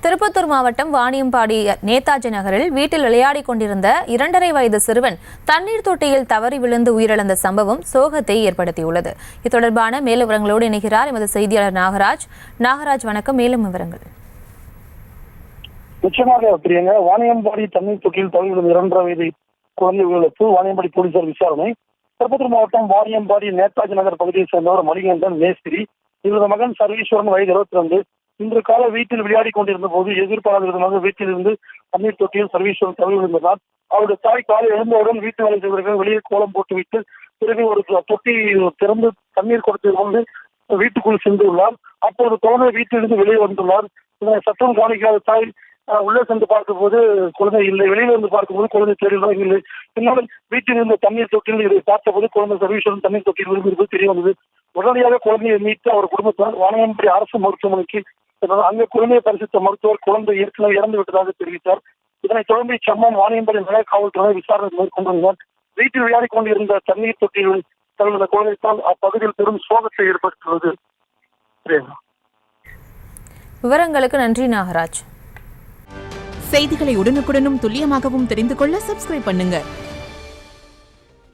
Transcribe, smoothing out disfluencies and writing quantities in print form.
திருப்பத்தூர் மாவட்டம் வாணியம்பாடி நேதாஜி நகரில் வீட்டில் விளையாடிக் கொண்டிருந்த 2.5 வயது சிறுவன் தண்ணீர் தொட்டியில் தவறி விழுந்து உயிரிழந்த சம்பவம் சோகத்தை ஏற்படுத்தியுள்ளது. இது தொடர்பான மேலும் விவரங்களோடு இணைகிறார் எமது செய்தியாளர் நாகராஜ். நாகராஜ், வணக்கம். மேலும் விவரங்கள். நிச்சயமாக பிரியங்க, வாணியம்பாடி தண்ணீர் தொட்டியில் தவறி விழுந்த 2.5 வயது குழந்தைகளுக்கு வாணியம்பாடி போலீசார் விசாரணை. திருப்பத்தூர் மாவட்டம் வாணியம்பாடி நேதாஜி நகர் பகுதியை சேர்ந்தவர் மணிகண்டன் மேஸ்திரி. இவரது மகன் சர்வீஸ்வரன், வயது 22. இன்று காலை வீட்டில் விளையாடி கொண்டிருந்த போது எதிர்பாராத விதமாக வீட்டிலிருந்து தண்ணீர் தொட்டியில் சர்வீஸ்வரன் தவறி விழுந்தார். அவருடைய தாய் காலை எழுந்தவுடன் வீட்டு வேலை செய்வதற்கு வெளியே கோலம் போட்டுவிட்டு பிறகு ஒரு தொட்டி திறந்து தண்ணீர் கொடுத்து கொண்டு வீட்டுக்குள் சென்றுள்ளார். அப்போது குழந்தை வீட்டிலிருந்து வெளியே வந்துள்ளார். இதனை சட்டம் கவனிக்காத தாய் உள்ளே சென்று பார்த்தபோது குழந்தை இல்லை. வெளியில இருந்து பார்க்கும்போது குழந்தை தெரியலாம் இல்லை. பின்னர் வீட்டில் இருந்த தண்ணீர் தொட்டியில் இதை பார்த்தபோது குழந்தை சர்வீஸ்வரன் தண்ணீர் தொட்டியில் விழுந்திருப்பது தெரிய வந்தது. உடனடியாக குழந்தையை மீட்டு அவர் குடும்பத்தார் வாணியம்பாடி அரசு மருத்துவமனைக்கு அங்கே குழந்தையை பரிசித்த மருத்துவர் குழந்தை ஏற்கனவே இறந்து விட்டதாக தெரிவித்தார். இதனைத் தொடர்ந்து இச்சம்பவம் வாணியம்பாடி நகர காவல்துறை விசாரணை மேற்கொண்டிருந்தார். வீட்டில் விளையாடி கொண்டிருந்த தண்ணீர் தொட்டியில் தழுவின குழந்தைத்தால் அப்பகுதியில் பெரும் சோகத்தை ஏற்படுத்துவது. விவரங்களுக்கு நன்றி நாகராஜ். செய்திகளை உடனுக்குடனும் துல்லியமாகவும் தெரிந்து கொள்ள சப்ஸ்கிரைப் பண்ணுங்க.